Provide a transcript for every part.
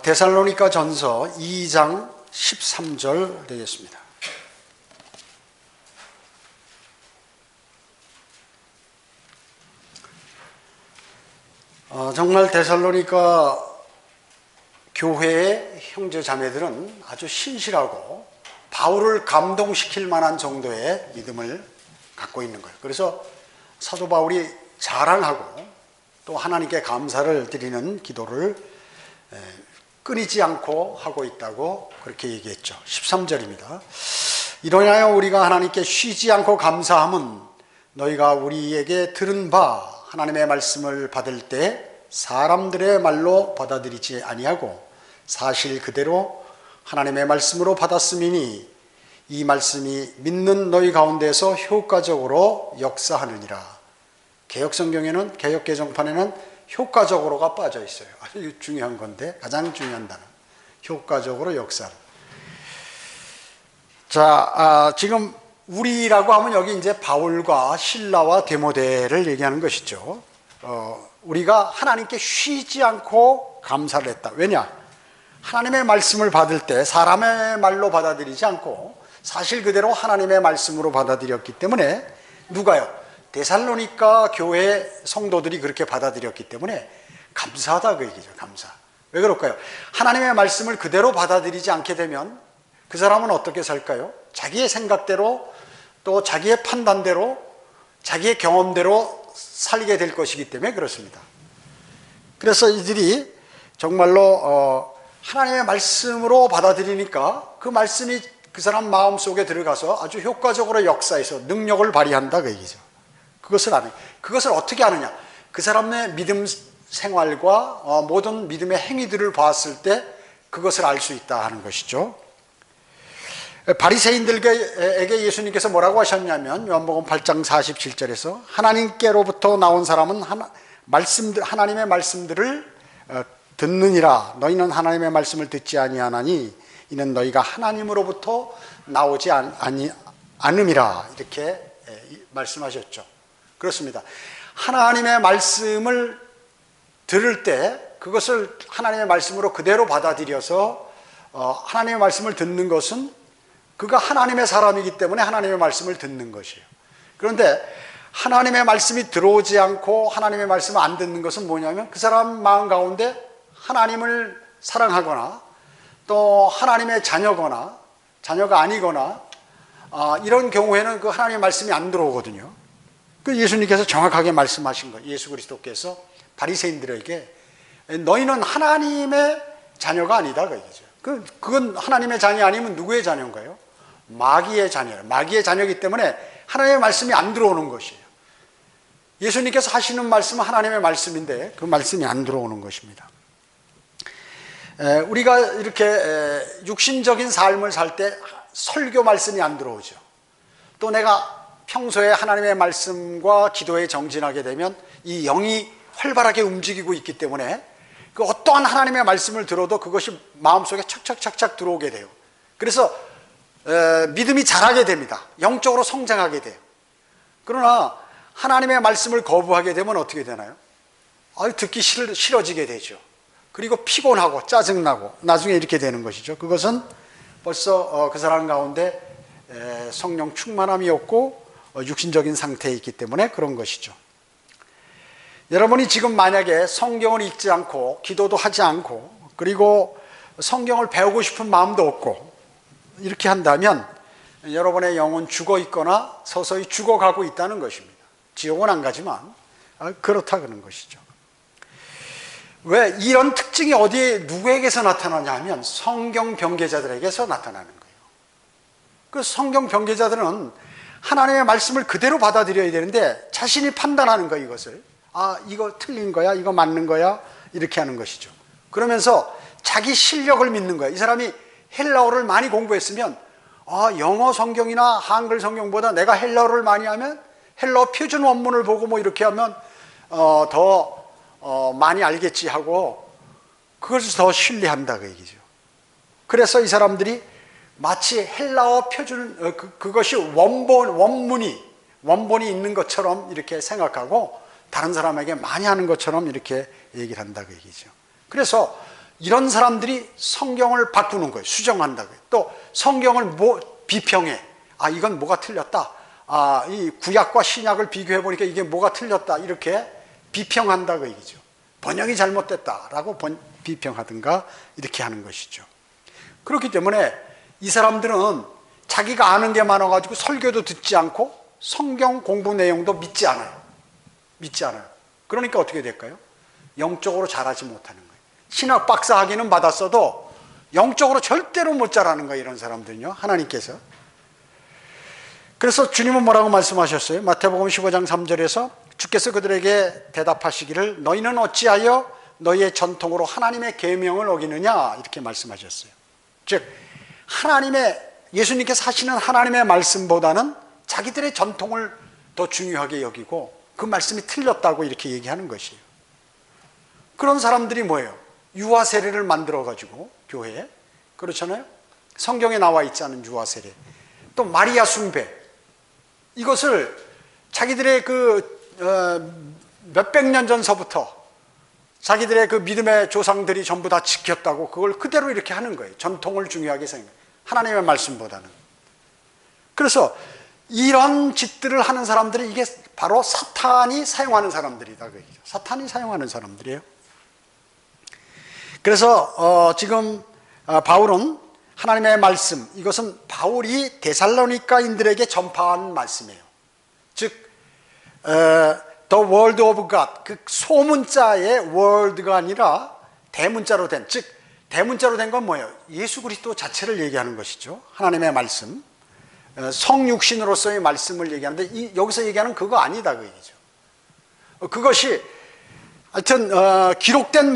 데살로니가 전서 2장 13절 되겠습니다. 정말 데살로니가 교회의 형제 자매들은 아주 신실하고 바울을 감동시킬 만한 정도의 믿음을 갖고 있는 거예요. 그래서 사도 바울이 자랑하고 또 하나님께 감사를 드리는 기도를 끊이지 않고 하고 있다고 그렇게 얘기했죠. 13절입니다. 이러하여 우리가 하나님께 쉬지 않고 감사함은 너희가 우리에게 들은 바 하나님의 말씀을 받을 때 사람들의 말로 받아들이지 아니하고 사실 그대로 하나님의 말씀으로 받았음이니 이 말씀이 믿는 너희 가운데서 효과적으로 역사하느니라. 개역성경에는, 개역개정판에는 효과적으로가 빠져 있어요. 아주 중요한 건데, 가장 중요한 단어. 효과적으로 역사를. 자, 지금 우리라고 하면 여기 이제 바울과 실라와 데모데를 얘기하는 것이죠. 우리가 하나님께 쉬지 않고 감사를 했다. 왜냐? 하나님의 말씀을 받을 때 사람의 말로 받아들이지 않고 사실 그대로 하나님의 말씀으로 받아들였기 때문에 누가요? 데살로니가 교회 성도들이 그렇게 받아들였기 때문에 감사하다 그 얘기죠. 감사. 왜 그럴까요? 하나님의 말씀을 그대로 받아들이지 않게 되면 그 사람은 어떻게 살까요? 자기의 생각대로 또 자기의 판단대로 자기의 경험대로 살게 될 것이기 때문에 그렇습니다. 그래서 이들이 정말로 하나님의 말씀으로 받아들이니까 그 말씀이 그 사람 마음속에 들어가서 아주 효과적으로 역사해서 능력을 발휘한다 그 얘기죠. 그것을 아는, 그것을 어떻게 아느냐? 그 사람의 믿음 생활과 모든 믿음의 행위들을 봤을 때 그것을 알 수 있다 하는 것이죠. 바리새인들에게 예수님께서 뭐라고 하셨냐면 요한복음 8장 47절에서 하나님께로부터 나온 사람은 하나님의 말씀들을 듣느니라. 너희는 하나님의 말씀을 듣지 아니하나니 이는 너희가 하나님으로부터 나오지 않음이라. 이렇게 말씀하셨죠. 그렇습니다. 하나님의 말씀을 들을 때 그것을 하나님의 말씀으로 그대로 받아들여서 하나님의 말씀을 듣는 것은 그가 하나님의 사람이기 때문에 하나님의 말씀을 듣는 것이에요. 그런데 하나님의 말씀이 들어오지 않고 하나님의 말씀을 안 듣는 것은 뭐냐면 그 사람 마음 가운데 하나님을 사랑하거나 또 하나님의 자녀거나 자녀가 아니거나 이런 경우에는 그 하나님의 말씀이 안 들어오거든요. 그 예수님께서 정확하게 말씀하신 거예요. 예수 그리스도께서 바리새인들에게 너희는 하나님의 자녀가 아니다 그 얘기죠. 그건 하나님의 자녀 아니면 누구의 자녀인가요? 마귀의 자녀예요. 마귀의 자녀이기 때문에 하나님의 말씀이 안 들어오는 것이에요. 예수님께서 하시는 말씀은 하나님의 말씀인데 그 말씀이 안 들어오는 것입니다. 우리가 이렇게 육신적인 삶을 살 때 설교 말씀이 안 들어오죠. 또 내가 평소에 하나님의 말씀과 기도에 정진하게 되면 이 영이 활발하게 움직이고 있기 때문에 그 어떠한 하나님의 말씀을 들어도 그것이 마음속에 착착착착 들어오게 돼요. 그래서 믿음이 자라게 됩니다. 영적으로 성장하게 돼요. 그러나 하나님의 말씀을 거부하게 되면 어떻게 되나요? 듣기 싫어지게 되죠. 그리고 피곤하고 짜증나고 나중에 이렇게 되는 것이죠. 그것은 벌써 그 사람 가운데 성령 충만함이 없고 육신적인 상태에 있기 때문에 그런 것이죠. 여러분이 지금 만약에 성경을 읽지 않고 기도도 하지 않고 그리고 성경을 배우고 싶은 마음도 없고 이렇게 한다면 여러분의 영은 죽어 있거나 서서히 죽어가고 있다는 것입니다. 지옥은 안 가지만 그렇다 그런 것이죠. 왜 이런 특징이 어디에 누구에게서 나타나냐 하면 성경 병개자들에게서 나타나는 거예요. 그 성경 병개자들은 하나님의 말씀을 그대로 받아들여야 되는데 자신이 판단하는 거예요. 이것을 이거 틀린 거야, 이거 맞는 거야, 이렇게 하는 것이죠. 그러면서 자기 실력을 믿는 거야. 이 사람이 헬라어를 많이 공부했으면 영어 성경이나 한글 성경보다 내가 헬라어를 많이 하면 헬라어 표준 원문을 보고 뭐 이렇게 하면 더 많이 알겠지 하고 그것을 더 신뢰한다 그 얘기죠. 그래서 이 사람들이 마치 헬라어 표준 그것이 원본이 있는 것처럼 이렇게 생각하고 다른 사람에게 많이 하는 것처럼 이렇게 얘기를 한다 그 얘기죠. 그래서 이런 사람들이 성경을 바꾸는 거예요. 수정한다고요. 또 성경을 비평해. 아, 이건 뭐가 틀렸다. 아, 이 구약과 신약을 비교해 보니까 이게 뭐가 틀렸다. 이렇게 비평한다 그 얘기죠. 번역이 잘못됐다라고 비평하든가 이렇게 하는 것이죠. 그렇기 때문에 이 사람들은 자기가 아는 게 많아가지고 설교도 듣지 않고 성경 공부 내용도 믿지 않아요. 믿지 않아요. 그러니까 어떻게 될까요? 영적으로 자라지 못하는 거예요. 신학 박사 학위는 받았어도 영적으로 절대로 못 자라는 거예요. 이런 사람들은요. 하나님께서. 그래서 주님은 뭐라고 말씀하셨어요? 마태복음 15장 3절에서 주께서 그들에게 대답하시기를 너희는 어찌하여 너희의 전통으로 하나님의 계명을 어기느냐 이렇게 말씀하셨어요. 즉 예수님께서 하시는 하나님의 말씀보다는 자기들의 전통을 더 중요하게 여기고 그 말씀이 틀렸다고 이렇게 얘기하는 것이에요. 그런 사람들이 뭐예요? 유아 세례를 만들어 가지고 교회에, 그렇잖아요. 성경에 나와 있지 않은 유아 세례, 또 마리아 숭배, 이것을 자기들의 몇백 년 전서부터 자기들의 그 믿음의 조상들이 전부 다 지켰다고 그걸 그대로 이렇게 하는 거예요. 전통을 중요하게 생각해요. 하나님의 말씀보다는. 그래서 이런 짓들을 하는 사람들이 이게 바로 사탄이 사용하는 사람들이다. 사탄이 사용하는 사람들이에요. 그래서 지금 바울은 하나님의 말씀, 이것은 바울이 데살로니가인들에게 전파한 말씀이에요. 즉 The Word of God, 그 소문자의 Word가 아니라 대문자로 된, 즉 대문자로 된 건 뭐예요? 예수 그리스도 자체를 얘기하는 것이죠. 하나님의 말씀, 성육신으로서의 말씀을 얘기하는데 여기서 얘기하는 그거 아니다 그 얘기죠. 그것이 하여튼 기록된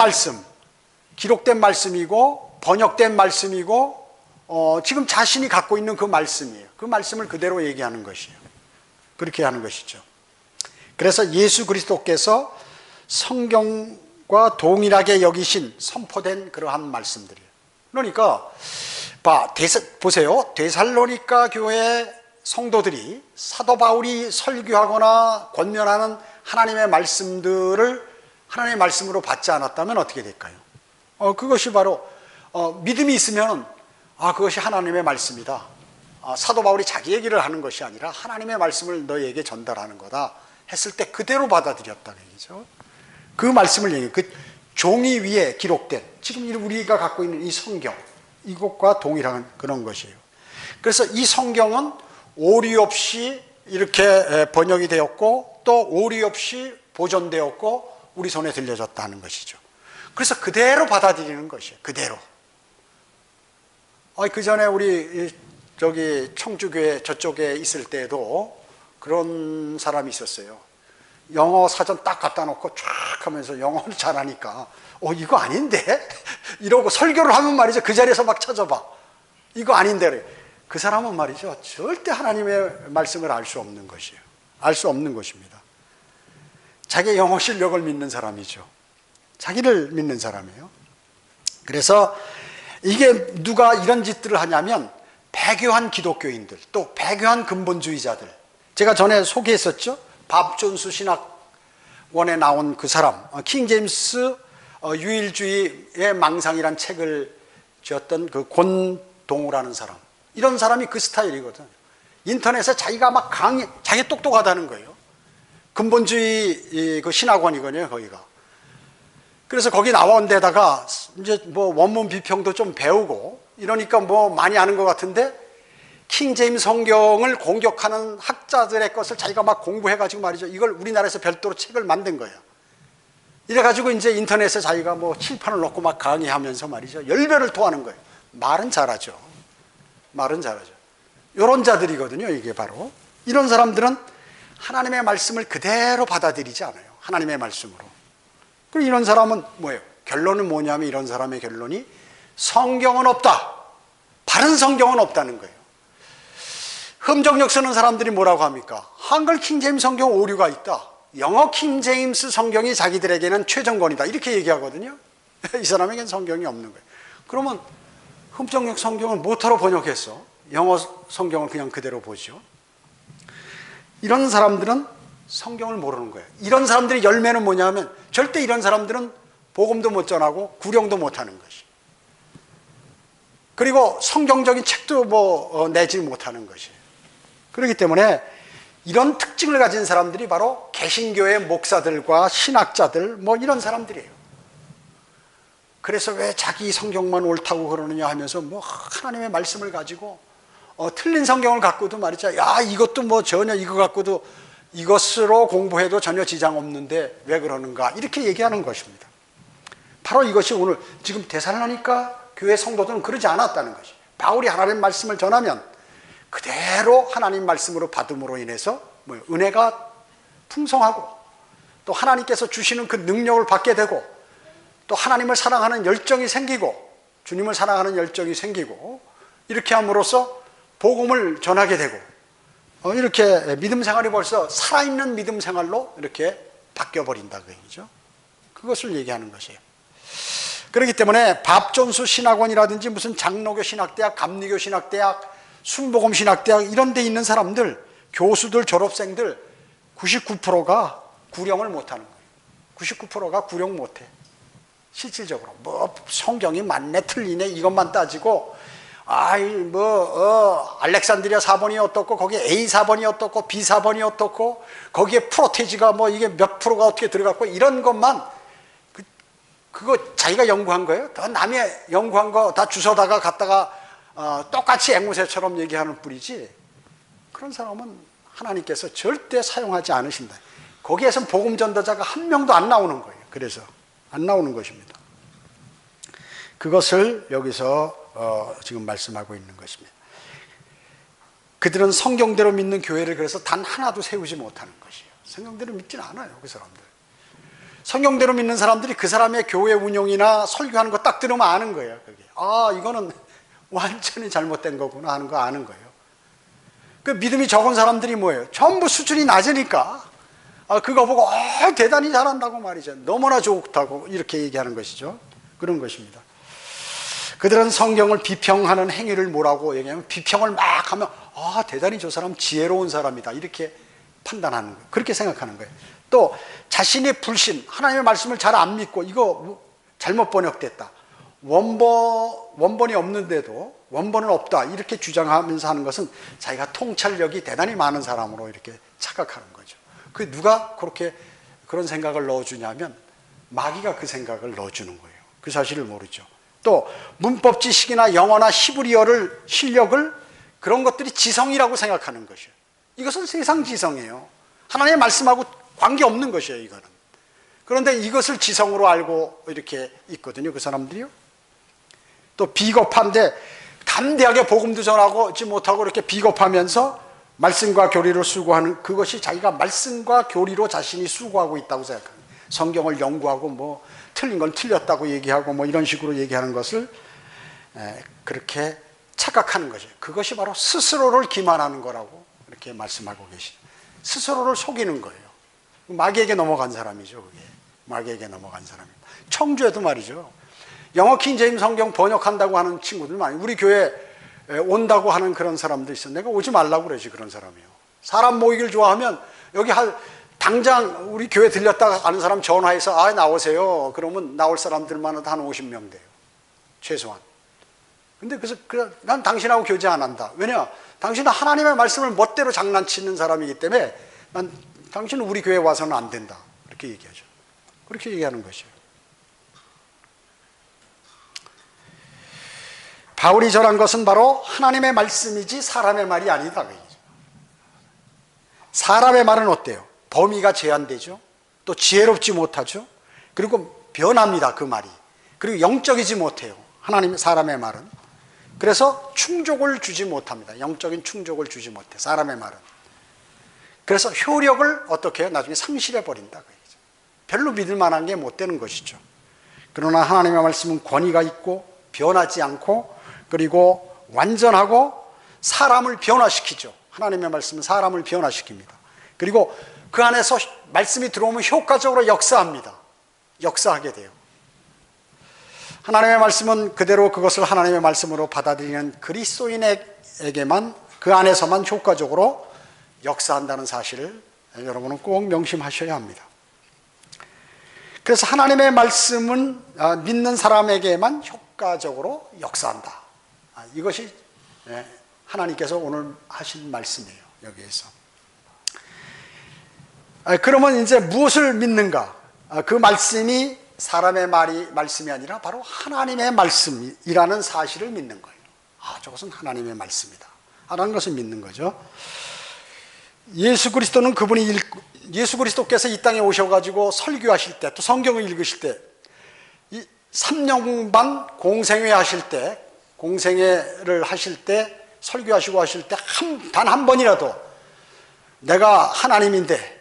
말씀이고 번역된 말씀이고 지금 자신이 갖고 있는 그 말씀이에요. 그 말씀을 그대로 얘기하는 것이에요. 그렇게 하는 것이죠. 그래서 예수 그리스도께서 성경과 동일하게 여기신 선포된 그러한 말씀들이에요. 그러니까 보세요. 데살로니가 교회 성도들이 사도 바울이 설교하거나 권면하는 하나님의 말씀들을 하나님의 말씀으로 받지 않았다면 어떻게 될까요? 그것이 바로 믿음이 있으면 그것이 하나님의 말씀이다. 사도 바울이 자기 얘기를 하는 것이 아니라 하나님의 말씀을 너희에게 전달하는 거다 했을 때 그대로 받아들였다는 얘기죠. 그 말씀을 얘기해요. 그 종이 위에 기록된 지금 우리가 갖고 있는 이 성경, 이것과 동일한 그런 것이에요. 그래서 이 성경은 오류 없이 이렇게 번역이 되었고 또 오류 없이 보존되었고 우리 손에 들려졌다는 것이죠. 그래서 그대로 받아들이는 것이에요. 그대로. 그 전에 우리 청주교회 저쪽에 있을 때도 그런 사람이 있었어요. 영어 사전 딱 갖다 놓고 쫙 하면서 영어를 잘하니까 이거 아닌데? 이러고 설교를 하면 말이죠. 그 자리에서 막 찾아봐. 이거 아닌데. 그 사람은 말이죠. 절대 하나님의 말씀을 알 수 없는 것이에요. 알 수 없는 것입니다. 자기의 영어 실력을 믿는 사람이죠. 자기를 믿는 사람이에요. 그래서 이게 누가 이런 짓들을 하냐면 배교한 기독교인들, 또 배교한 근본주의자들. 제가 전에 소개했었죠. 밥 존스 신학원에 나온 그 사람, 킹 제임스 유일주의의 망상이란 책을 지었던 그 권동우라는 사람. 이런 사람이 그 스타일이거든. 인터넷에 자기가 막 자기 똑똑하다는 거예요. 근본주의 그 신학원이거든요, 거기가. 그래서 거기 나온 데다가 이제 뭐 원문 비평도 좀 배우고 이러니까 뭐 많이 아는 것 같은데 킹 제임스 성경을 공격하는 학자들의 것을 자기가 막 공부해가지고 말이죠. 이걸 우리나라에서 별도로 책을 만든 거예요. 이래가지고 이제 인터넷에 자기가 뭐 칠판을 놓고 막 강의하면서 말이죠. 열변을 토하는 거예요. 말은 잘하죠. 말은 잘하죠. 이런 자들이거든요. 이게 바로. 이런 사람들은 하나님의 말씀을 그대로 받아들이지 않아요. 하나님의 말씀으로. 그리고 이런 사람은 뭐예요? 결론은 뭐냐면 이런 사람의 결론이 성경은 없다. 바른 성경은 없다는 거예요. 흠정력 쓰는 사람들이 뭐라고 합니까? 한글 킹제임스 성경 오류가 있다. 영어 킹제임스 성경이 자기들에게는 최정권이다. 이렇게 얘기하거든요. 이 사람에게는 성경이 없는 거예요. 그러면 흠정력 성경을 뭐하러 번역했어? 영어 성경을 그냥 그대로 보죠. 이런 사람들은 성경을 모르는 거예요. 이런 사람들의 열매는 뭐냐면 절대 이런 사람들은 복음도 못 전하고 구령도 못 하는 것이. 그리고 성경적인 책도 내지 못하는 것이. 그렇기 때문에 이런 특징을 가진 사람들이 바로 개신교의 목사들과 신학자들 이런 사람들이에요. 그래서 왜 자기 성경만 옳다고 그러느냐 하면서 하나님의 말씀을 가지고 틀린 성경을 갖고도 말이죠. 야, 이것도 전혀 이거 갖고도 이것으로 공부해도 전혀 지장 없는데 왜 그러는가 이렇게 얘기하는 것입니다. 바로 이것이 오늘 지금 데살로니가 교회 성도들은 그러지 않았다는 것이. 바울이 하나님의 말씀을 전하면 그대로 하나님 말씀으로 받음으로 인해서 은혜가 풍성하고 또 하나님께서 주시는 그 능력을 받게 되고 또 하나님을 사랑하는 열정이 생기고 주님을 사랑하는 열정이 생기고 이렇게 함으로써 복음을 전하게 되고 이렇게 믿음 생활이 벌써 살아있는 믿음 생활로 이렇게 바뀌어버린다 그 얘기죠. 그것을 얘기하는 것이에요. 그렇기 때문에 밥존수 신학원이라든지 무슨 장로교 신학대학, 감리교 신학대학, 순복음 신학대학 이런 데 있는 사람들, 교수들, 졸업생들 99%가 구령을 못하는 거예요. 99%가 구령 못해. 실질적으로 성경이 맞네 틀리네 이것만 따지고 알렉산드리아 사본이 어떻고 거기에 A 사본이 어떻고 B 사본이 어떻고 거기에 프로테지가 이게 몇 프로가 어떻게 들어갔고 이런 것만 그거 자기가 연구한 거예요. 다 남의 연구한 거 다 주워다가 갖다가 똑같이 앵무새처럼 얘기하는 뿐이지 그런 사람은 하나님께서 절대 사용하지 않으신다. 거기에선 복음 전도자가 한 명도 안 나오는 거예요. 그래서 안 나오는 것입니다. 그것을 여기서 지금 말씀하고 있는 것입니다. 그들은 성경대로 믿는 교회를 그래서 단 하나도 세우지 못하는 것이에요. 성경대로 믿지는 않아요. 그 사람들. 성경대로 믿는 사람들이 그 사람의 교회 운영이나 설교하는 거 딱 들으면 아는 거예요. 그게. 이거는 완전히 잘못된 거구나 하는 거 아는 거예요. 그 믿음이 적은 사람들이 뭐예요? 전부 수준이 낮으니까 그거 보고 대단히 잘한다고 말이죠. 너무나 좋다고 이렇게 얘기하는 것이죠. 그런 것입니다. 그들은 성경을 비평하는 행위를 뭐라고 얘기하면 비평을 막 하면 대단히 저 사람 지혜로운 사람이다 이렇게 판단하는 거예요. 그렇게 생각하는 거예요. 또 자신의 불신, 하나님의 말씀을 잘 안 믿고 이거 잘못 번역됐다. 원본이 없는데도 원본은 없다 이렇게 주장하면서 하는 것은 자기가 통찰력이 대단히 많은 사람으로 이렇게 착각하는 거죠. 그 누가 그렇게 그런 생각을 넣어주냐면 마귀가 그 생각을 넣어주는 거예요. 그 사실을 모르죠. 또 문법 지식이나 영어나 히브리어를 실력을 그런 것들이 지성이라고 생각하는 것이에요. 이것은 세상 지성이에요. 하나님의 말씀하고 관계없는 것이에요. 이거는. 그런데 이것을 지성으로 알고 이렇게 있거든요. 그 사람들이요. 또 비겁한데 담대하게 복음도 전하지 못하고 이렇게 비겁하면서 말씀과 교리를 수고하는 그것이 자기가 말씀과 교리로 자신이 수고하고 있다고 생각합니다. 성경을 연구하고 틀린 건 틀렸다고 얘기하고 이런 식으로 얘기하는 것을 그렇게 착각하는 거죠. 그것이 바로 스스로를 기만하는 거라고 이렇게 말씀하고 계시죠. 스스로를 속이는 거예요. 마귀에게 넘어간 사람이죠. 그게 마귀에게 넘어간 사람입니다. 청주에도 말이죠. 영어 킹제임 성경 번역한다고 하는 친구들 많이 우리 교회 온다고 하는 그런 사람도 있어. 내가 오지 말라고 그러지 그런 사람이요. 사람 모이기를 좋아하면 여기 당장 우리 교회 들렸다가 아는 사람 전화해서 나오세요. 그러면 나올 사람들만 한 50명 돼요. 최소한. 근데 그래서 난 당신하고 교제 안 한다. 왜냐? 당신은 하나님의 말씀을 멋대로 장난치는 사람이기 때문에 당신은 우리 교회에 와서는 안 된다. 그렇게 얘기하죠. 그렇게 얘기하는 것이에요. 바울이 전한 것은 바로 하나님의 말씀이지 사람의 말이 아니다. 사람의 말은 어때요? 범위가 제한되죠. 또 지혜롭지 못하죠. 그리고 변합니다. 그 말이. 그리고 영적이지 못해요. 사람의 말은. 그래서 충족을 주지 못합니다. 영적인 충족을 주지 못해. 사람의 말은. 그래서 효력을 어떻게 해요? 나중에 상실해 버린다. 별로 믿을 만한 게 못 되는 것이죠. 그러나 하나님의 말씀은 권위가 있고 변하지 않고 그리고 완전하고 사람을 변화시키죠. 하나님의 말씀은 사람을 변화시킵니다. 그리고 그 안에서 말씀이 들어오면 효과적으로 역사합니다. 역사하게 돼요. 하나님의 말씀은 그대로 그것을 하나님의 말씀으로 받아들이는 그리스도인에게만 그 안에서만 효과적으로 역사한다는 사실을 여러분은 꼭 명심하셔야 합니다. 그래서 하나님의 말씀은 믿는 사람에게만 효과적으로 역사한다. 이것이 하나님께서 오늘 하신 말씀이에요. 여기에서. 그러면 이제 무엇을 믿는가? 그 말씀이 사람의 말씀이 아니라 바로 하나님의 말씀이라는 사실을 믿는 거예요. 저것은 하나님의 말씀이다 라는 것을 믿는 거죠. 예수 그리스도께서 이 땅에 오셔가지고 설교하실 때, 또 성경을 읽으실 때, 이 3년 반 공생회를 하실 때, 설교하시고 하실 때 단 한 번이라도 내가 하나님인데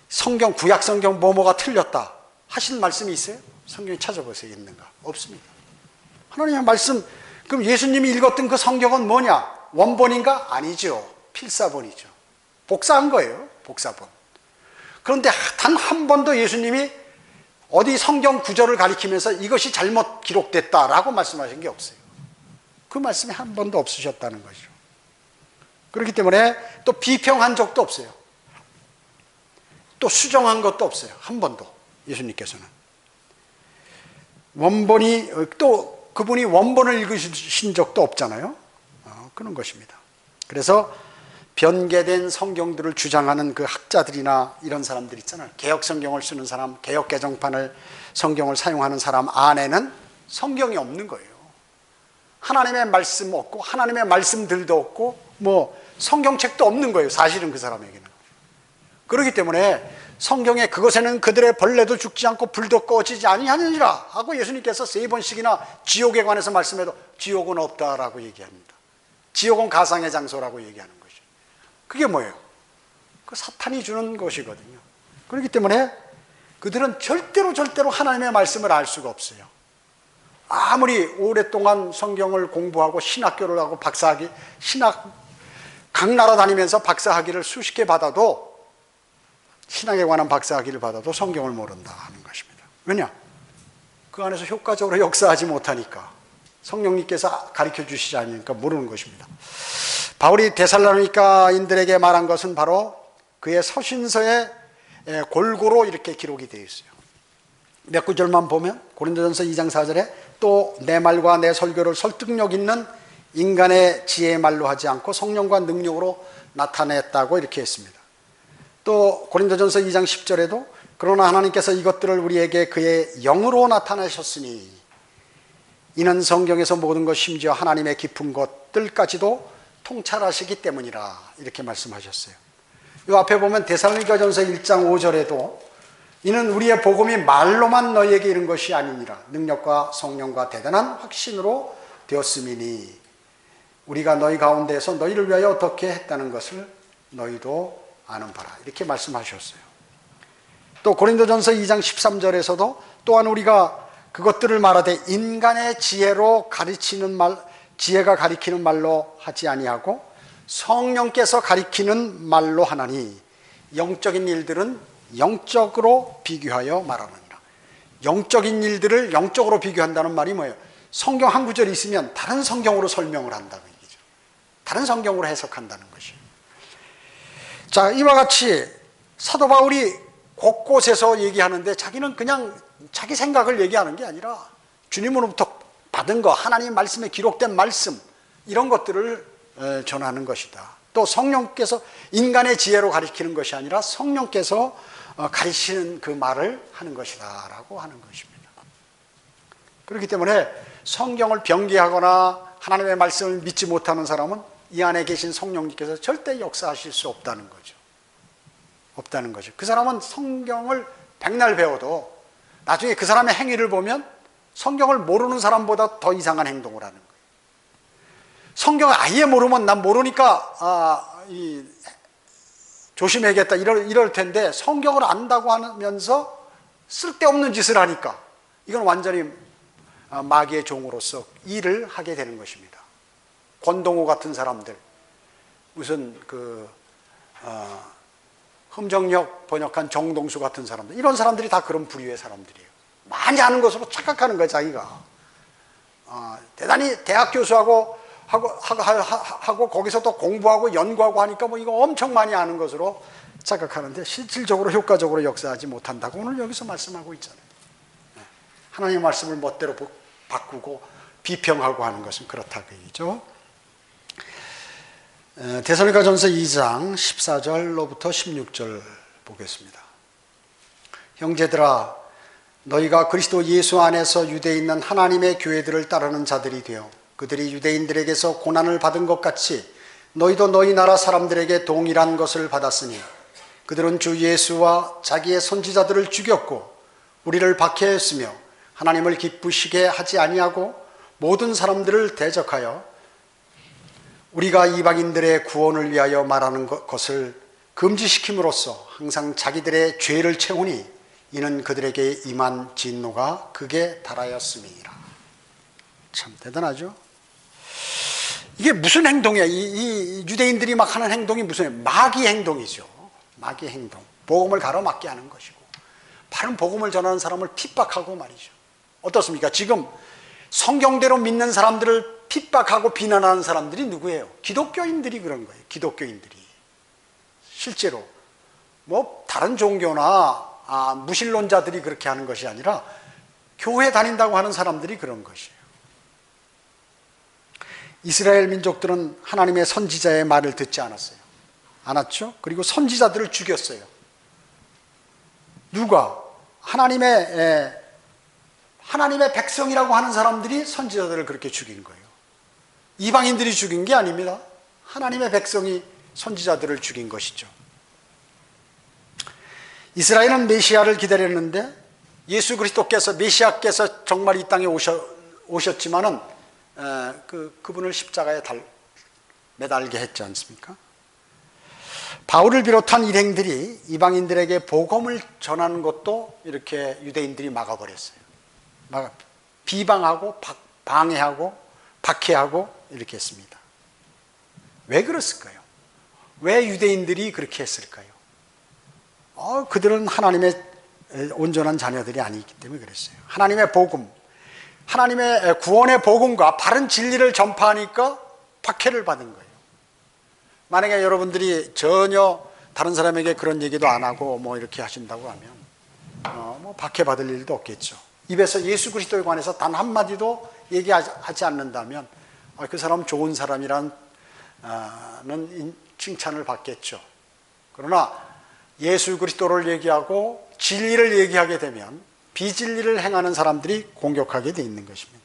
성경, 구약 성경 뭐뭐가 틀렸다 하신 말씀이 있어요? 성경에 찾아보세요. 있는가? 없습니다. 하나님의 말씀, 그럼 예수님이 읽었던 그 성경은 뭐냐? 원본인가? 아니죠. 필사본이죠. 복사한 거예요. 복사본. 그런데 단 한 번도 예수님이 어디 성경 구절을 가리키면서 이것이 잘못 기록됐다라고 말씀하신 게 없어요. 그 말씀이 한 번도 없으셨다는 거죠. 그렇기 때문에 또 비평한 적도 없어요. 또 수정한 것도 없어요. 한 번도. 예수님께서는. 또 그분이 원본을 읽으신 적도 없잖아요. 그런 것입니다. 그래서 변개된 성경들을 주장하는 그 학자들이나 이런 사람들 있잖아요. 개혁 성경을 쓰는 사람, 개혁 개정판을 성경을 사용하는 사람 안에는 성경이 없는 거예요. 하나님의 말씀 없고 하나님의 말씀들도 없고 성경책도 없는 거예요. 사실은 그 사람에게는. 그렇기 때문에 성경에 그것에는 그들의 벌레도 죽지 않고 불도 꺼지지 아니하느니라 하고 예수님께서 3번씩이나 지옥에 관해서 말씀해도 지옥은 없다라고 얘기합니다. 지옥은 가상의 장소라고 얘기하는 것이죠. 그게 뭐예요? 그 사탄이 주는 것이거든요. 그렇기 때문에 그들은 절대로 하나님의 말씀을 알 수가 없어요. 아무리 오랫동안 성경을 공부하고 신학교를 하고 각 나라 다니면서 박사학위를 수십 개 받아도, 신학에 관한 박사학위를 받아도 성경을 모른다 하는 것입니다. 왜냐? 그 안에서 효과적으로 역사하지 못하니까, 성령님께서 가르쳐 주시지 않으니까 모르는 것입니다. 바울이 데살로니가인들에게 말한 것은 바로 그의 서신서에 골고루 이렇게 기록이 되어 있어요. 몇 구절만 보면 고린도전서 2장 4절에 또 내 말과 내 설교를 설득력 있는 인간의 지혜의 말로 하지 않고 성령과 능력으로 나타냈다고 이렇게 했습니다. 또 고린도전서 2장 10절에도 그러나 하나님께서 이것들을 우리에게 그의 영으로 나타내셨으니 이는 성경에서 모든 것 심지어 하나님의 깊은 것들까지도 통찰하시기 때문이라 이렇게 말씀하셨어요. 이 앞에 보면 데살로니가전서 1장 5절에도 이는 우리의 복음이 말로만 너희에게 이른 것이 아니니라 능력과 성령과 대단한 확신으로 되었음이니 우리가 너희 가운데에서 너희를 위하여 어떻게 했다는 것을 너희도 아는 바라 이렇게 말씀하셨어요. 또 고린도전서 2장 13절에서도 또한 우리가 그것들을 말하되 인간의 지혜로 지혜가 가리키는 말로 하지 아니하고 성령께서 가리키는 말로 하나니 영적인 일들은 영적으로 비교하여 말하느니라. 영적인 일들을 영적으로 비교한다는 말이 뭐예요? 성경 한 구절이 있으면 다른 성경으로 설명을 한다는 얘기죠. 다른 성경으로 해석한다는 것이에요. 자, 이와 같이 사도 바울이 곳곳에서 얘기하는데 자기는 그냥 자기 생각을 얘기하는 게 아니라 주님으로부터 받은 거, 하나님 말씀에 기록된 말씀 이런 것들을 전하는 것이다. 또 성령께서 인간의 지혜로 가리키는 것이 아니라 성령께서 가르치는 그 말을 하는 것이다 라고 하는 것입니다. 그렇기 때문에 성경을 변개하거나 하나님의 말씀을 믿지 못하는 사람은 이 안에 계신 성령님께서 절대 역사하실 수 없다는 거죠. 없다는 거죠. 그 사람은 성경을 백날 배워도 나중에 그 사람의 행위를 보면 성경을 모르는 사람보다 더 이상한 행동을 하는 거예요. 성경을 아예 모르면 난 모르니까 조심해야겠다 이럴 텐데 성경을 안다고 하면서 쓸데없는 짓을 하니까 이건 완전히 마귀의 종으로서 일을 하게 되는 것입니다. 권동호 같은 사람들, 무슨 흠정역 번역한 정동수 같은 사람들, 이런 사람들이 다 그런 부류의 사람들이에요. 많이 아는 것으로 착각하는 거예요, 자기가. 대단히 대학 교수하고 거기서 또 공부하고 연구하고 하니까 이거 엄청 많이 아는 것으로 착각하는데 실질적으로 효과적으로 역사하지 못한다고 오늘 여기서 말씀하고 있잖아요. 하나님의 말씀을 멋대로 바꾸고 비평하고 하는 것은 그렇다 그 얘기죠. 데살로니가전서 2장 14절로부터 16절 보겠습니다. 형제들아, 너희가 그리스도 예수 안에서 유대에 있는 하나님의 교회들을 따르는 자들이 되어 그들이 유대인들에게서 고난을 받은 것 같이 너희도 너희 나라 사람들에게 동일한 것을 받았으니 그들은 주 예수와 자기의 선지자들을 죽였고 우리를 박해했으며 하나님을 기쁘시게 하지 아니하고 모든 사람들을 대적하여 우리가 이방인들의 구원을 위하여 말하는 것을 금지시킴으로써 항상 자기들의 죄를 채우니 이는 그들에게 임한 진노가 극에 달하였음이니라. 참 대단하죠. 이게 무슨 행동이야? 이 유대인들이 막 하는 행동이 무슨 마귀 행동이죠. 마귀 행동. 복음을 가로막게 하는 것이고 바른 복음을 전하는 사람을 핍박하고 말이죠. 어떻습니까? 지금 성경대로 믿는 사람들을 핍박하고 비난하는 사람들이 누구예요? 기독교인들이 그런 거예요. 기독교인들이. 실제로 뭐 다른 종교나 무신론자들이 그렇게 하는 것이 아니라 교회 다닌다고 하는 사람들이 그런 것이에요. 이스라엘 민족들은 하나님의 선지자의 말을 듣지 않았죠? 그리고 선지자들을 죽였어요. 누가? 하나님의 백성이라고 하는 사람들이 선지자들을 그렇게 죽인 거예요. 이방인들이 죽인 게 아닙니다. 하나님의 백성이 선지자들을 죽인 것이죠. 이스라엘은 메시아를 기다렸는데 예수 그리스도께서 메시아께서 정말 이 땅에 오셨지만은 그분을 십자가에 매달게 했지 않습니까? 바울을 비롯한 일행들이 이방인들에게 복음을 전하는 것도 이렇게 유대인들이 막아버렸어요. 비방하고 방해하고 박해하고 이렇게 했습니다. 왜 그랬을까요? 왜 유대인들이 그렇게 했을까요? 그들은 하나님의 온전한 자녀들이 아니기 때문에 그랬어요. 하나님의 복음, 하나님의 구원의 복음과 바른 진리를 전파하니까 박해를 받은 거예요. 만약에 여러분들이 전혀 다른 사람에게 그런 얘기도 안 하고 뭐 이렇게 하신다고 하면 뭐 박해 받을 일도 없겠죠. 입에서 예수 그리스도에 관해서 단 한마디도 얘기하지 않는다면 그 사람 좋은 사람이라는 칭찬을 받겠죠. 그러나 예수 그리스도를 얘기하고 진리를 얘기하게 되면 비진리를 행하는 사람들이 공격하게 돼 있는 것입니다.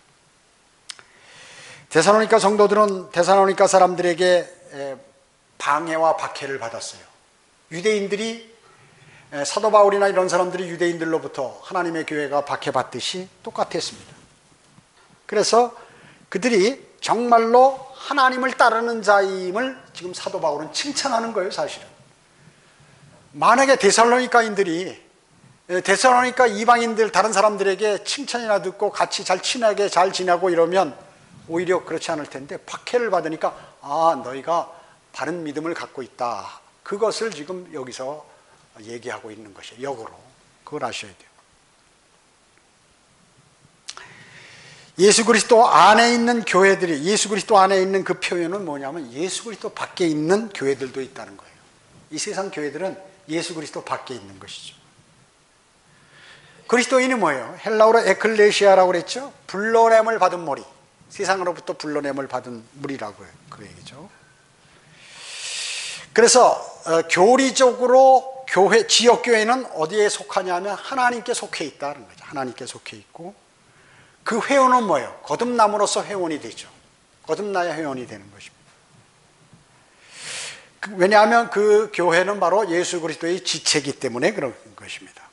데살로니가 성도들은 데살로니가 사람들에게 방해와 박해를 받았어요. 유대인들이 사도 바울이나 이런 사람들이 유대인들로부터 하나님의 교회가 박해받듯이 똑같았습니다. 그래서 그들이 정말로 하나님을 따르는 자임을 지금 사도 바울은 칭찬하는 거예요, 사실은. 만약에 데살로니가인들이 데살로니가 이방인들 다른 사람들에게 칭찬이나 듣고 같이 잘 친하게 잘 지내고 이러면 오히려 그렇지 않을 텐데 박해를 받으니까 너희가 바른 믿음을 갖고 있다. 그것을 지금 여기서 얘기하고 있는 것이에요. 역으로. 그걸 아셔야 돼요. 예수 그리스도 안에 있는 교회들이 예수 그리스도 안에 있는 그 표현은 뭐냐면 예수 그리스도 밖에 있는 교회들도 있다는 거예요. 이 세상 교회들은 예수 그리스도 밖에 있는 것이죠. 그리스도인이 뭐예요? 헬라어로 에클레시아라고 그랬죠? 불러냄을 받은 무리. 세상으로부터 불러냄을 받은 무리라고 해요. 그 얘기죠. 그래서 교리적으로 지역교회는 어디에 속하냐면 하나님께 속해 있다는 거죠. 하나님께 속해 있고 그 회원은 뭐예요? 거듭남으로써 회원이 되죠. 거듭나야 회원이 되는 것입니다. 왜냐하면 그 교회는 바로 예수 그리스도의 지체이기 때문에 그런 것입니다.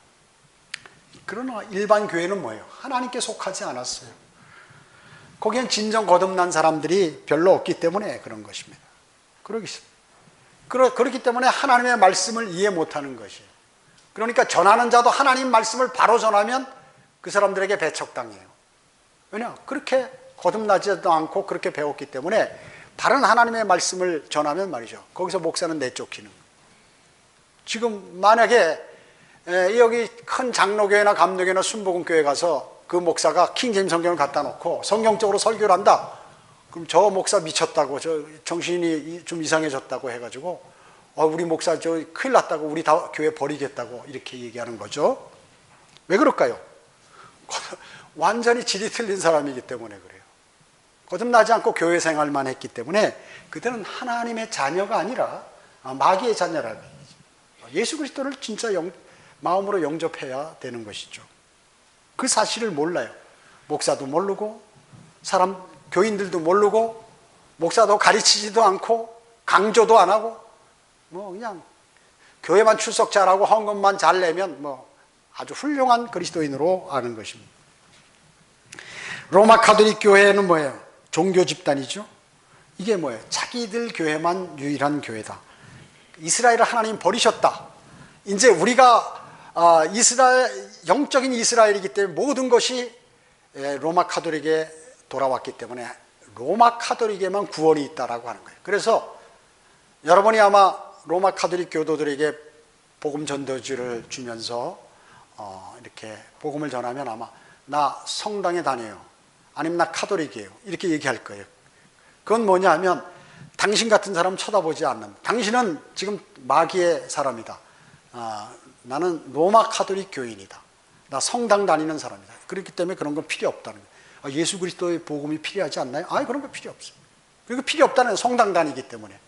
그러나 일반 교회는 뭐예요? 하나님께 속하지 않았어요. 거기엔 진정 거듭난 사람들이 별로 없기 때문에 그런 것입니다. 그렇기 때문에 하나님의 말씀을 이해 못하는 것이에요. 그러니까 전하는 자도 하나님 말씀을 바로 전하면 그 사람들에게 배척당해요. 왜냐? 그렇게 거듭나지도 않고 그렇게 배웠기 때문에 다른 하나님의 말씀을 전하면 말이죠. 거기서 목사는 내쫓기는 거예요. 지금 만약에 여기 큰 장로교회나 감로교회나 순복음교회 가서 그 목사가 킹제임 성경을 갖다 놓고 성경적으로 설교를 한다. 그럼 저 목사 미쳤다고, 저 정신이 좀 이상해졌다고 해가지고 우리 목사 저 큰일 났다고, 우리 다 교회 버리겠다고 이렇게 얘기하는 거죠. 왜 그럴까요? 완전히 질이 틀린 사람이기 때문에 그래요. 거듭나지 않고 교회 생활만 했기 때문에 그들은 하나님의 자녀가 아니라 마귀의 자녀라는 얘기죠. 예수 그리스도를 진짜 마음으로 영접해야 되는 것이죠. 그 사실을 몰라요. 목사도 모르고 교인들도 모르고 목사도 가르치지도 않고 강조도 안 하고 그냥 교회만 출석 잘하고 헌금만 잘 내면 아주 훌륭한 그리스도인으로 아는 것입니다. 로마 가톨릭 교회는 뭐예요? 종교 집단이죠. 이게 뭐예요? 자기들 교회만 유일한 교회다. 이스라엘을 하나님 버리셨다. 이제 우리가 영적인 이스라엘이기 때문에 모든 것이 로마 가톨릭에 돌아왔기 때문에 로마 가톨릭에만 구원이 있다라고 하는 거예요. 그래서 여러분이 아마 로마 가톨릭 교도들에게 복음 전도지를 주면서 이렇게 복음을 전하면 아마 나 성당에 다녀요. 아니면 나 가톨릭이에요. 이렇게 얘기할 거예요. 그건 뭐냐 하면 당신 같은 사람 쳐다보지 않는, 당신은 지금 마귀의 사람이다. 나는 로마 가톨릭 교인이다. 나 성당 다니는 사람이다. 그렇기 때문에 그런 건 필요 없다는 거예요. 예수 그리스도의 복음이 필요하지 않나요? 그런 거 필요 없어요. 그리고 필요 없다는 성당 다니기 때문에.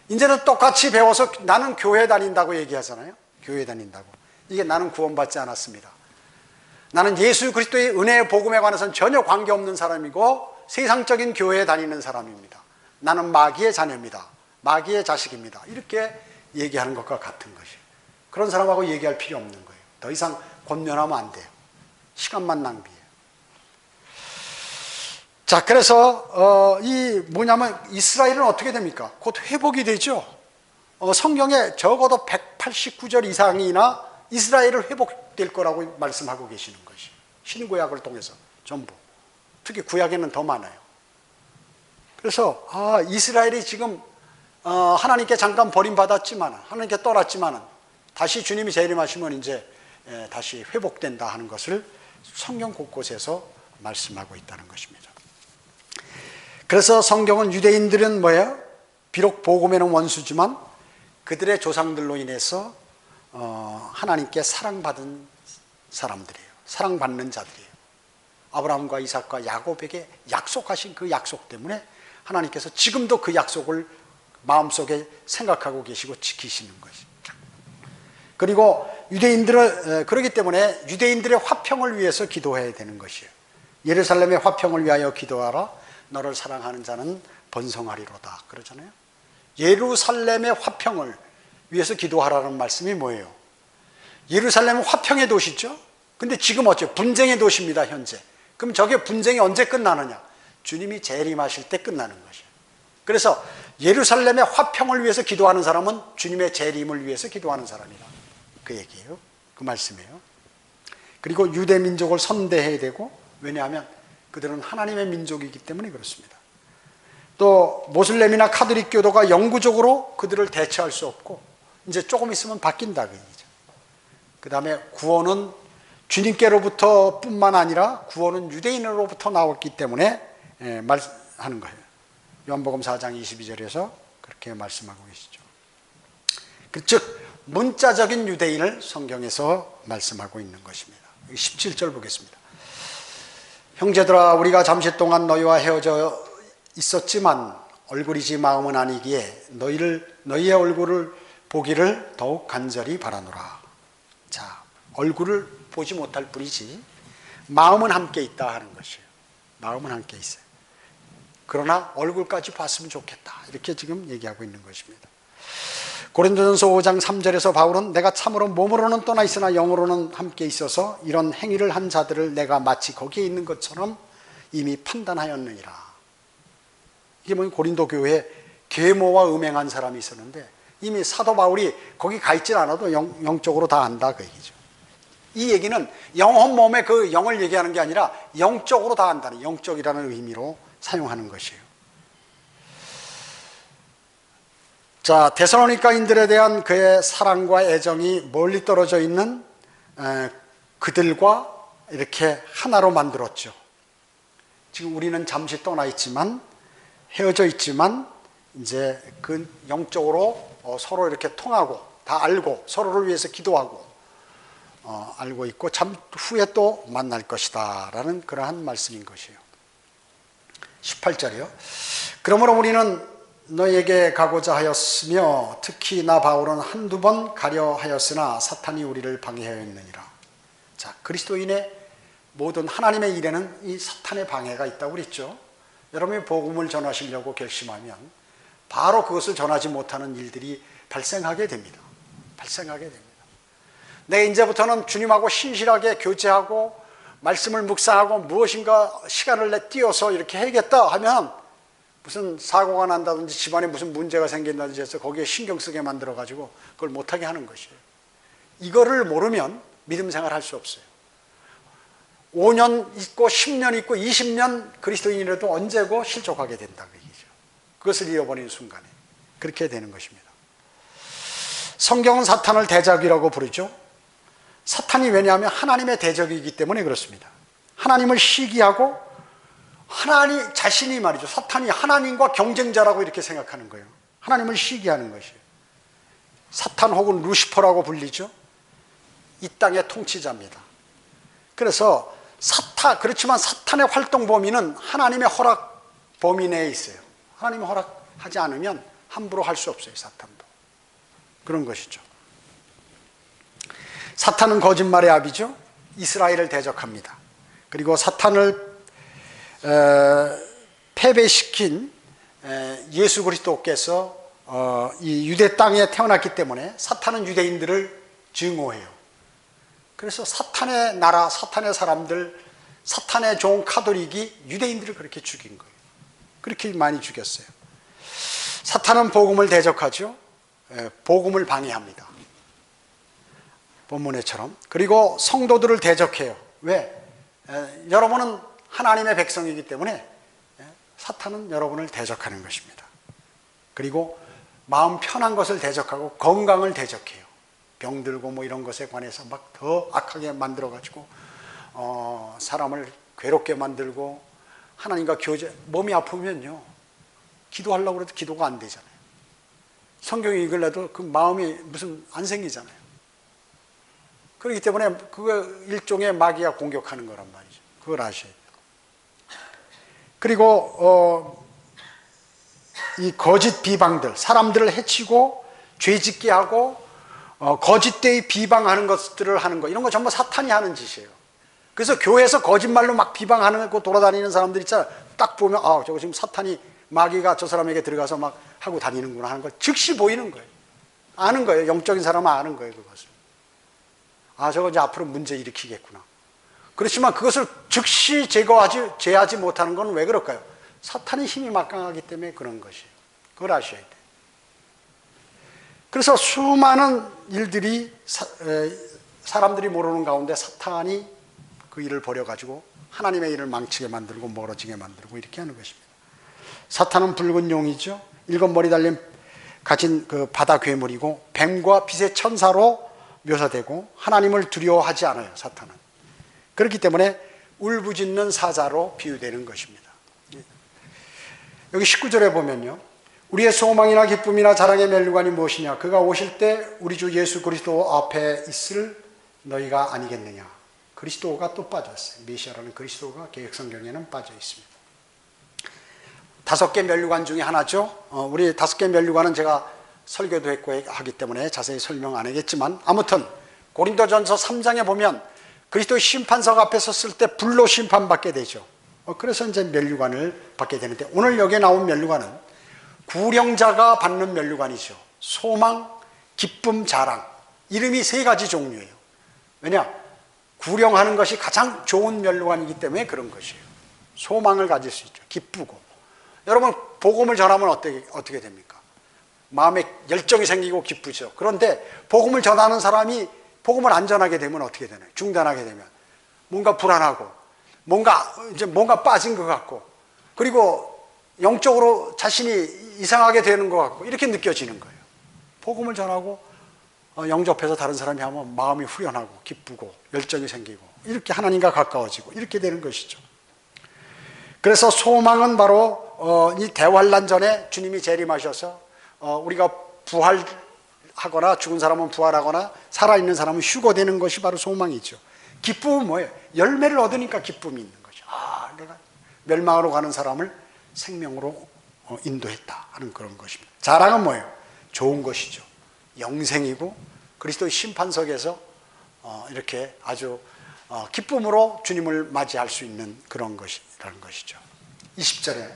이제는 똑같이 배워서 나는 교회 다닌다고 얘기하잖아요. 교회 다닌다고. 이게 나는 구원받지 않았습니다. 나는 예수 그리스도의 은혜의 복음에 관해서는 전혀 관계없는 사람이고 세상적인 교회에 다니는 사람입니다. 나는 마귀의 자녀입니다. 마귀의 자식입니다. 이렇게 얘기하는 것과 같은 것이에요. 그런 사람하고 얘기할 필요 없는 거예요. 더 이상 권면하면 안 돼요. 시간만 낭비해요. 자, 그래서 뭐냐면 이스라엘은 어떻게 됩니까? 곧 회복이 되죠. 성경에 적어도 189절 이상이나 이스라엘을 회복될 거라고 말씀하고 계시는 것이 신구약을 통해서 전부. 특히 구약에는 더 많아요. 그래서 이스라엘이 지금 하나님께 잠깐 버림받았지만, 하나님께 떠났지만 다시 주님이 재림하시면 이제 다시 회복된다 하는 것을 성경 곳곳에서 말씀하고 있다는 것입니다. 그래서 성경은 유대인들은 뭐예요? 비록 복음에는 원수지만 그들의 조상들로 인해서 하나님께 사랑받은 사람들이에요. 사랑받는 자들이에요. 아브라함과 이삭과 야곱에게 약속하신 그 약속 때문에 하나님께서 지금도 그 약속을 마음속에 생각하고 계시고 지키시는 것이죠. 그리고 유대인들은 그렇기 때문에 유대인들의 화평을 위해서 기도해야 되는 것이에요. 예루살렘의 화평을 위하여 기도하라. 너를 사랑하는 자는 번성하리로다. 그러잖아요. 예루살렘의 화평을 위해서 기도하라는 말씀이 뭐예요? 예루살렘은 화평의 도시죠. 근데 지금 어째요? 분쟁의 도시입니다. 현재. 그럼 저게 분쟁이 언제 끝나느냐? 주님이 재림하실 때 끝나는 것이에요. 그래서 예루살렘의 화평을 위해서 기도하는 사람은 주님의 재림을 위해서 기도하는 사람이다. 그 얘기예요. 그 말씀이에요. 그리고 유대 민족을 선대해야 되고, 왜냐하면 그들은 하나님의 민족이기 때문에 그렇습니다. 또 모슬렘이나 카톨릭 교도가 영구적으로 그들을 대체할 수 없고 이제 조금 있으면 바뀐다 그 얘기죠. 그 다음에 구원은 주님께로부터 뿐만 아니라 구원은 유대인으로부터 나왔기 때문에 말하는 거예요. 요한복음 4장 22절에서 그렇게 말씀하고 계시죠. 즉 문자적인 유대인을 성경에서 말씀하고 있는 것입니다. 17절 보겠습니다. 형제들아, 우리가 잠시 동안 너희와 헤어져 있었지만 얼굴이지 마음은 아니기에 너희의 얼굴을 보기를 더욱 간절히 바라노라. 자, 얼굴을 보지 못할 뿐이지 마음은 함께 있다 하는 것이에요. 마음은 함께 있어요. 그러나 얼굴까지 봤으면 좋겠다. 이렇게 지금 얘기하고 있는 것입니다. 고린도전서 5장 3절에서 바울은 내가 참으로 몸으로는 떠나 있으나 영으로는 함께 있어서 이런 행위를 한 자들을 내가 마치 거기에 있는 것처럼 이미 판단하였느니라. 이게 뭐냐? 고린도 교회에 계모와 음행한 사람이 있었는데 이미 사도 바울이 거기 가 있진 않아도 영적으로 다 안다 그 얘기죠. 이 얘기는 영혼 몸의 그 영을 얘기하는 게 아니라 영적으로 다 안다는, 영적이라는 의미로 사용하는 것이에요. 자, 데살로니가인들에 대한 그의 사랑과 애정이 멀리 떨어져 있는 그들과 이렇게 하나로 만들었죠. 지금 우리는 잠시 떠나 있지만, 헤어져 있지만 이제 그 영적으로 서로 이렇게 통하고 다 알고 서로를 위해서 기도하고 알고 있고 잠 후에 또 만날 것이다 라는 그러한 말씀인 것이에요. 18절이요. 그러므로 우리는 너에게 가고자 하였으며 특히 나 바울은 한두 번 가려 하였으나 사탄이 우리를 방해하였느니라. 자, 그리스도인의 모든 하나님의 일에는 이 사탄의 방해가 있다고 그랬죠. 여러분이 복음을 전하시려고 결심하면 바로 그것을 전하지 못하는 일들이 발생하게 됩니다. 내가 이제부터는 주님하고 신실하게 교제하고 말씀을 묵상하고 무엇인가 시간을 내 띄워서 이렇게 해야겠다 하면 무슨 사고가 난다든지 집안에 무슨 문제가 생긴다든지 해서 거기에 신경 쓰게 만들어 가지고 그걸 못하게 하는 것이에요. 이거를 모르면 믿음 생활 할 수 없어요. 5년 있고 10년 있고 20년 그리스도인이라도 언제고 실족하게 된다 그 얘기죠. 그것을 잃어버리는 순간에 그렇게 되는 것입니다. 성경은 사탄을 대적이라고 부르죠. 사탄이 왜냐하면 하나님의 대적이기 때문에 그렇습니다. 하나님을 시기하고 하나님 자신이 말이죠. 사탄이 하나님과 경쟁자라고 이렇게 생각하는 거예요. 하나님을 시기하는 것이에요. 사탄 혹은 루시퍼라고 불리죠. 이 땅의 통치자입니다. 그래서 그렇지만 사탄의 활동 범위는 하나님의 허락 범위 내에 있어요. 하나님이 허락하지 않으면 함부로 할 수 없어요. 사탄도 그런 것이죠. 사탄은 거짓말의 아비죠. 이스라엘을 대적합니다. 그리고 사탄을 패배시킨 예수 그리스도께서 이 유대 땅에 태어났기 때문에 사탄은 유대인들을 증오해요. 그래서 사탄의 나라, 사탄의 사람들, 사탄의 종 카톨릭이 유대인들을 그렇게 죽인 거예요. 그렇게 많이 죽였어요. 사탄은 복음을 대적하죠. 복음을 방해합니다. 본문에처럼. 그리고 성도들을 대적해요. 왜? 여러분은 하나님의 백성이기 때문에 사탄은 여러분을 대적하는 것입니다. 그리고 마음 편한 것을 대적하고 건강을 대적해요. 병들고 뭐 이런 것에 관해서 막 더 악하게 만들어가지고 사람을 괴롭게 만들고 하나님과 몸이 아프면요 기도하려고 해도 기도가 안 되잖아요. 성경 읽으려도 그 마음이 무슨 안 생기잖아요. 그렇기 때문에 그거 일종의 마귀가 공격하는 거란 말이죠. 그걸 아셔야 돼요. 그리고 이 거짓 비방들, 사람들을 해치고 죄짓게 하고 거짓되이 비방하는 것들을 하는 거, 이런 거 전부 사탄이 하는 짓이에요. 그래서 교회에서 거짓말로 막 비방하는 거 돌아다니는 사람들 있잖아요. 딱 보면 저거 지금 사탄이 마귀가 저 사람에게 들어가서 막 하고 다니는구나 하는 걸 즉시 보이는 거예요. 아는 거예요. 영적인 사람은 아는 거예요. 그것을. 저거 이제 앞으로 문제 일으키겠구나. 그렇지만 그것을 즉시 제하지 못하는 건 왜 그럴까요? 사탄의 힘이 막강하기 때문에 그런 것이에요. 그걸 아셔야 돼요. 그래서 수많은 일들이 사람들이 모르는 가운데 사탄이 그 일을 벌여가지고 하나님의 일을 망치게 만들고 멀어지게 만들고 이렇게 하는 것입니다. 사탄은 붉은 용이죠. 7머리 달린 가진 그 바다 괴물이고 뱀과 빛의 천사로 묘사되고 하나님을 두려워하지 않아요. 사탄은. 그렇기 때문에 울부짖는 사자로 비유되는 것입니다. 여기 19절에 보면요, 우리의 소망이나 기쁨이나 자랑의 면류관이 무엇이냐? 그가 오실 때 우리 주 예수 그리스도 앞에 있을 너희가 아니겠느냐? 그리스도가 또 빠졌어요. 메시아라는 그리스도가 개혁성경에는 빠져 있습니다. 5개 면류관 중에 하나죠. 우리 5개 면류관은 제가 설교도 했고 하기 때문에 자세히 설명 안 하겠지만, 아무튼 고린도전서 3장에 보면 그리스도의 심판석 앞에 섰을 때 불로 심판받게 되죠. 그래서 이제 면류관을 받게 되는데, 오늘 여기에 나온 면류관은 구령자가 받는 면류관이죠. 소망, 기쁨, 자랑. 이름이 3가지 종류예요. 왜냐? 구령하는 것이 가장 좋은 면류관이기 때문에 그런 것이에요. 소망을 가질 수 있죠. 기쁘고. 여러분, 복음을 전하면 어떻게 됩니까? 마음에 열정이 생기고 기쁘죠. 그런데 복음을 전하는 사람이 복음을 안 전하게 되면 어떻게 되나요? 중단하게 되면 뭔가 불안하고 뭔가 빠진 것 같고, 그리고 영적으로 자신이 이상하게 되는 것 같고 이렇게 느껴지는 거예요. 복음을 전하고 영접해서 다른 사람이 하면 마음이 후련하고 기쁘고 열정이 생기고 이렇게 하나님과 가까워지고 이렇게 되는 것이죠. 그래서 소망은 바로 이 대환란 전에 주님이 재림하셔서 우리가 부활하거나 죽은 사람은 부활하거나 살아있는 사람은 휴거되는 것이 바로 소망이죠. 기쁨은 뭐예요? 열매를 얻으니까 기쁨이 있는 거죠. 내가 멸망으로 가는 사람을 생명으로 인도했다 하는 그런 것입니다. 자랑은 뭐예요? 좋은 것이죠. 영생이고 그리스도의 심판석에서 이렇게 아주 기쁨으로 주님을 맞이할 수 있는 그런 것이라는 것이죠. 20절에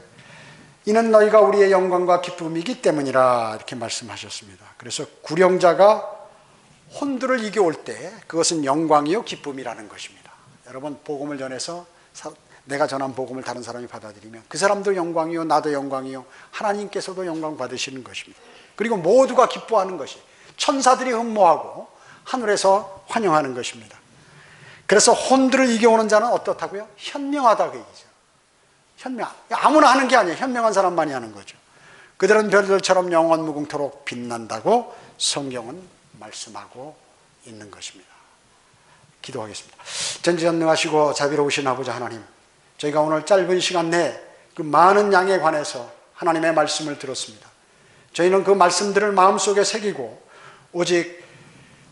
이는 너희가 우리의 영광과 기쁨이기 때문이라 이렇게 말씀하셨습니다. 그래서 구령자가 혼들을 이겨올 때 그것은 영광이요 기쁨이라는 것입니다. 여러분 복음을 전해서 내가 전한 복음을 다른 사람이 받아들이면 그 사람도 영광이요 나도 영광이요 하나님께서도 영광 받으시는 것입니다. 그리고 모두가 기뻐하는 것이 천사들이 흠모하고 하늘에서 환영하는 것입니다. 그래서 혼들을 이겨오는 자는 어떻다고요? 현명하다 그 얘기죠. 현명, 아무나 하는 게 아니에요. 현명한 사람만이 하는 거죠. 그들은 별들처럼 영원 무궁토록 빛난다고 성경은 말씀하고 있는 것입니다. 기도하겠습니다. 전지전능하시고 자비로우신 아버지 하나님, 저희가 오늘 짧은 시간 내에 그 많은 양에 관해서 하나님의 말씀을 들었습니다. 저희는 그 말씀들을 마음속에 새기고 오직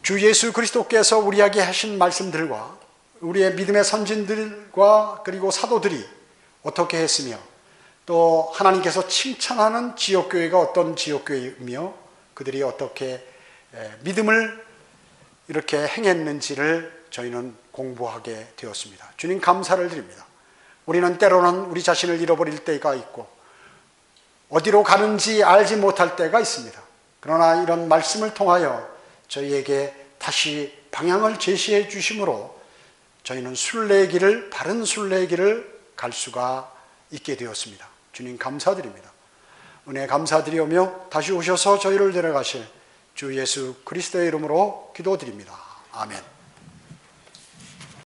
주 예수 그리스도께서 우리에게 하신 말씀들과 우리의 믿음의 선진들과 그리고 사도들이 어떻게 했으며 또 하나님께서 칭찬하는 지역교회가 어떤 지역교회이며 그들이 어떻게 믿음을 이렇게 행했는지를 저희는 공부하게 되었습니다. 주님 감사를 드립니다. 우리는 때로는 우리 자신을 잃어버릴 때가 있고 어디로 가는지 알지 못할 때가 있습니다. 그러나 이런 말씀을 통하여 저희에게 다시 방향을 제시해 주심으로 저희는 순례의 바른 순례의 길을 갈 수가 있게 되었습니다. 주님 감사드립니다. 은혜 감사드리오며 다시 오셔서 저희를 데려가실 주 예수 그리스도의 이름으로 기도드립니다. 아멘.